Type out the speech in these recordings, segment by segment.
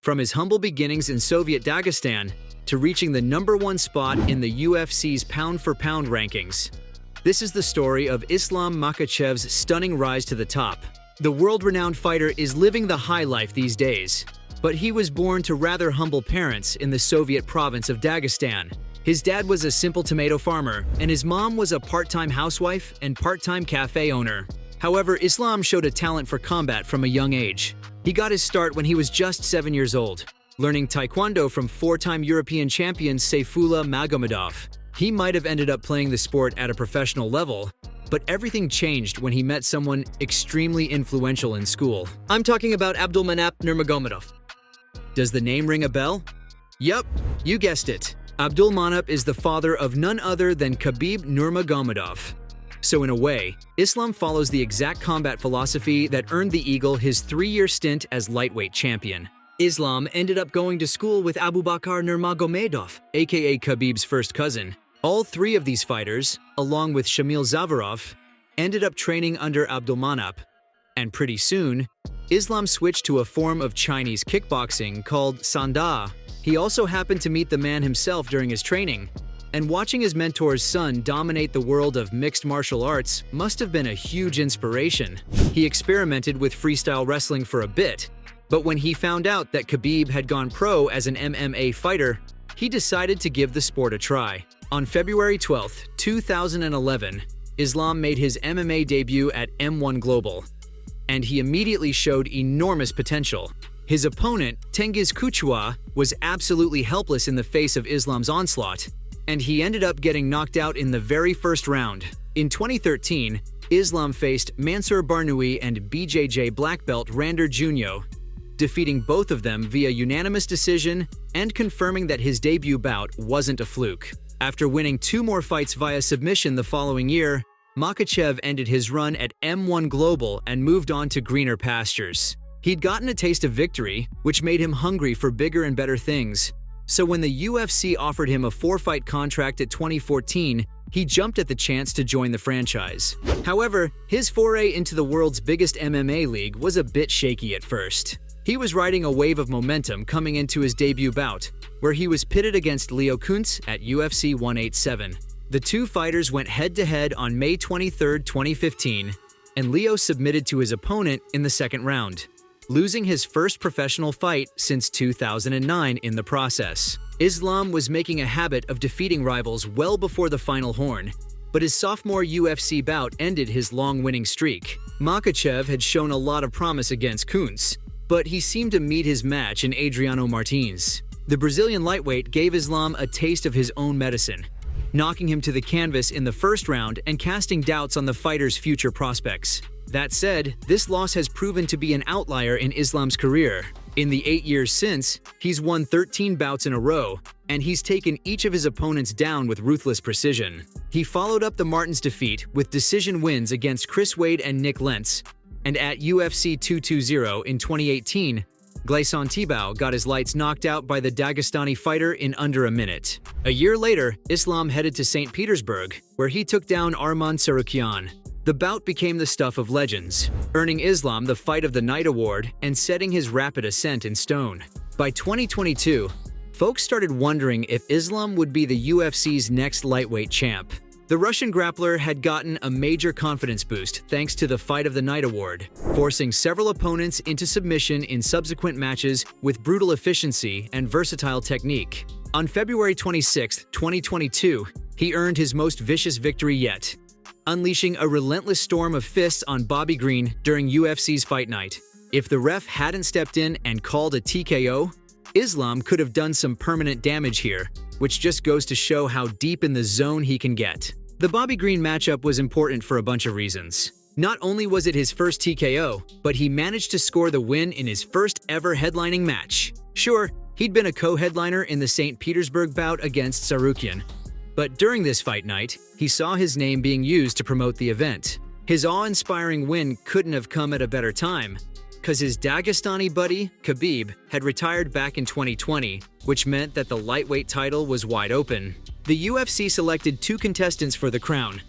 From his humble beginnings in Soviet Dagestan to reaching the #1 spot in the UFC's pound-for-pound rankings. This is the story of Islam Makhachev's stunning rise to the top. The world-renowned fighter is living the high life these days, but he was born to rather humble parents in the Soviet province of Dagestan. His dad was a simple tomato farmer, and his mom was a part-time housewife and part-time cafe owner. However, Islam showed a talent for combat from a young age. He got his start when he was just 7 years old, learning Taekwondo from 4-time European champion Islam Makhachev. He might have ended up playing the sport at a professional level, but everything changed when he met someone extremely influential in school. I'm talking about Khabib Nurmagomedov. Does the name ring a bell? Yup, you guessed it. Khabib is the father of none other than Khabib Nurmagomedov. So in a way, Islam follows the exact combat philosophy that earned the Eagle his 3-year stint as lightweight champion. Islam ended up going to school with Abubakar Nurmagomedov, aka Khabib's first cousin. All three of these fighters, along with Shamil Zavarov, ended up training under Khabib. And pretty soon, Islam switched to a form of Chinese kickboxing called Sanda. He also happened to meet the man himself during his training, and watching his mentor's son dominate the world of mixed martial arts must have been a huge inspiration. He experimented with freestyle wrestling for a bit, but when he found out that Khabib had gone pro as an MMA fighter, he decided to give the sport a try. On February 12, 2011, Islam made his MMA debut at M1 Global, and he immediately showed enormous potential. His opponent, Tengiz Kuchwa, was absolutely helpless in the face of Islam's onslaught, and he ended up getting knocked out in the very first round. In 2013, Islam faced Mansour Barnoui and BJJ black belt Rander Junyo, defeating both of them via unanimous decision and confirming that his debut bout wasn't a fluke. After winning 2 more fights via submission the following year, Makhachev ended his run at M1 Global and moved on to greener pastures. He'd gotten a taste of victory, which made him hungry for bigger and better things. So when the UFC offered him a 4-fight contract at 2014, he jumped at the chance to join the franchise. However, his foray into the world's biggest MMA league was a bit shaky at first. He was riding a wave of momentum coming into his debut bout, where he was pitted against Leo Kuntz at UFC 187. The two fighters went head-to-head on May 23, 2015, and Leo submitted to his opponent in the second round, losing his first professional fight since 2009 in the process. Islam was making a habit of defeating rivals well before the final horn, but his sophomore UFC bout ended his long winning streak. Makhachev had shown a lot of promise against Kuntz, but he seemed to meet his match in Adriano Martins. The Brazilian lightweight gave Islam a taste of his own medicine, knocking him to the canvas in the first round and casting doubts on the fighter's future prospects. That said, this loss has proven to be an outlier in Islam's career. In the 8 years since, he's won 13 bouts in a row, and he's taken each of his opponents down with ruthless precision. He followed up the Martins' defeat with decision wins against Chris Wade and Nick Lentz, and at UFC 220 in 2018, Gleison Tibau got his lights knocked out by the Dagestani fighter in under a minute. A year later, Islam headed to St. Petersburg, where he took down Arman Tsarukyan. The bout became the stuff of legends, earning Islam the Fight of the Night award and setting his rapid ascent in stone. By 2022, folks started wondering if Islam would be the UFC's next lightweight champ. The Russian grappler had gotten a major confidence boost thanks to the Fight of the Night award, forcing several opponents into submission in subsequent matches with brutal efficiency and versatile technique. On February 26, 2022, he earned his most vicious victory yet, unleashing a relentless storm of fists on Bobby Green during UFC's Fight Night. If the ref hadn't stepped in and called a TKO, Islam could have done some permanent damage here, which just goes to show how deep in the zone he can get. The Bobby Green matchup was important for a bunch of reasons. Not only was it his first TKO, but he managed to score the win in his first ever headlining match. Sure, he'd been a co-headliner in the St. Petersburg bout against Tsarukyan, but during this fight night, he saw his name being used to promote the event. His awe-inspiring win couldn't have come at a better time, because his Dagestani buddy, Khabib, had retired back in 2020, which meant that the lightweight title was wide open. The UFC selected 2 contestants for the crown,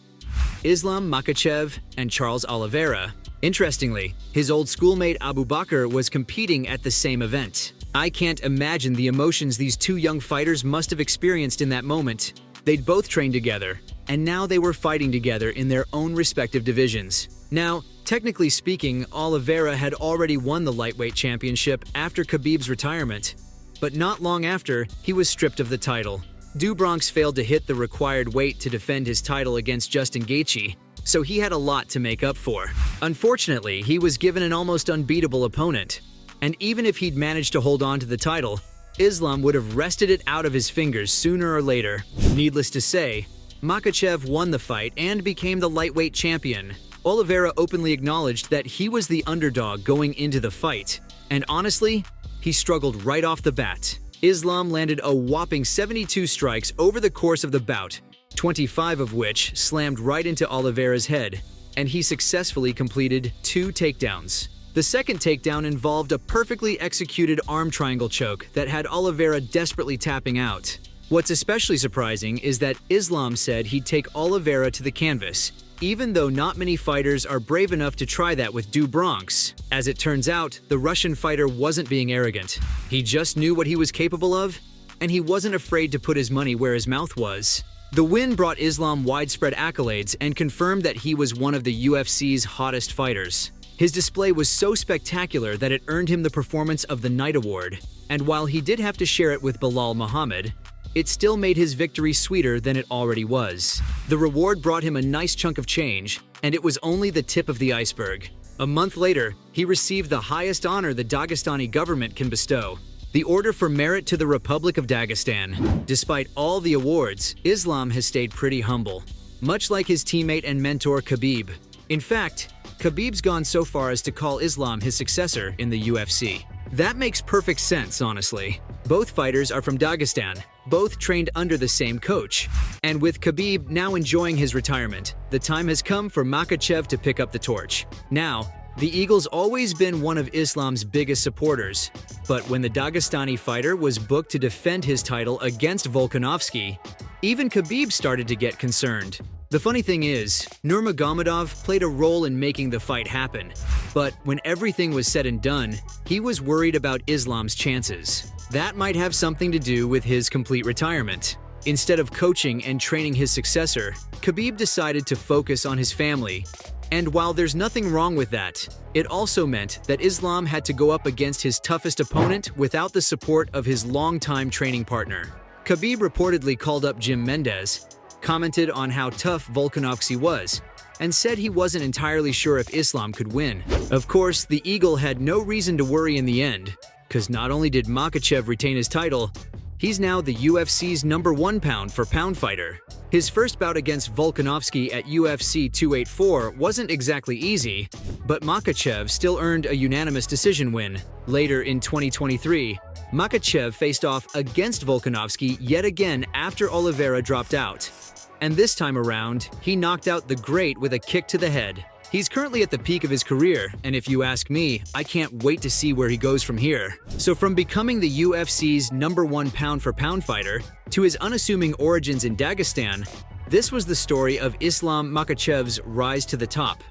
Islam Makhachev and Charles Oliveira. Interestingly, his old schoolmate Abubakar was competing at the same event. I can't imagine the emotions these two young fighters must have experienced in that moment. They'd both trained together, and now they were fighting together in their own respective divisions. Now, technically speaking, Oliveira had already won the lightweight championship after Khabib's retirement, but not long after, he was stripped of the title. Bronx failed to hit the required weight to defend his title against Justin Gaethje, so he had a lot to make up for. Unfortunately, he was given an almost unbeatable opponent, and even if he'd managed to hold on to the title, Islam would have wrested it out of his fingers sooner or later. Needless to say, Makhachev won the fight and became the lightweight champion. Oliveira openly acknowledged that he was the underdog going into the fight, and honestly, he struggled right off the bat. Islam landed a whopping 72 strikes over the course of the bout, 25 of which slammed right into Oliveira's head, and he successfully completed 2 takedowns. The second takedown involved a perfectly executed arm triangle choke that had Oliveira desperately tapping out. What's especially surprising is that Islam said he'd take Oliveira to the canvas, even though not many fighters are brave enough to try that with Bronx. As it turns out, the Russian fighter wasn't being arrogant. He just knew what he was capable of, and he wasn't afraid to put his money where his mouth was. The win brought Islam widespread accolades and confirmed that he was one of the UFC's hottest fighters. His display was so spectacular that it earned him the Performance of the Night award, and while he did have to share it with Belal Muhammad, it still made his victory sweeter than it already was. The reward brought him a nice chunk of change, and it was only the tip of the iceberg. A month later, he received the highest honor the Dagestani government can bestow, the Order for Merit to the Republic of Dagestan. Despite all the awards, Islam has stayed pretty humble, much like his teammate and mentor Khabib. In fact, Khabib's gone so far as to call Islam his successor in the UFC. That makes perfect sense, honestly. Both fighters are from Dagestan, both trained under the same coach. And with Khabib now enjoying his retirement, the time has come for Makhachev to pick up the torch. Now, the Eagle's always been one of Islam's biggest supporters, but when the Dagestani fighter was booked to defend his title against Volkanovski, even Khabib started to get concerned. The funny thing is, Nurmagomedov played a role in making the fight happen, but when everything was said and done, he was worried about Islam's chances. That might have something to do with his complete retirement. Instead of coaching and training his successor, Khabib decided to focus on his family. And while there's nothing wrong with that, it also meant that Islam had to go up against his toughest opponent without the support of his longtime training partner. Khabib reportedly called up Jim Mendez, commented on how tough Volkanovski was, and said he wasn't entirely sure if Islam could win. Of course, the Eagle had no reason to worry in the end, because not only did Makhachev retain his title, he's now the UFC's #1 pound-for-pound fighter. His first bout against Volkanovski at UFC 284 wasn't exactly easy, but Makhachev still earned a unanimous decision win. Later in 2023, Makhachev faced off against Volkanovski yet again after Oliveira dropped out. And this time around, he knocked out the Great with a kick to the head. He's currently at the peak of his career, and if you ask me, I can't wait to see where he goes from here. So from becoming the UFC's #1 pound-for-pound fighter to his unassuming origins in Dagestan, this was the story of Islam Makhachev's rise to the top.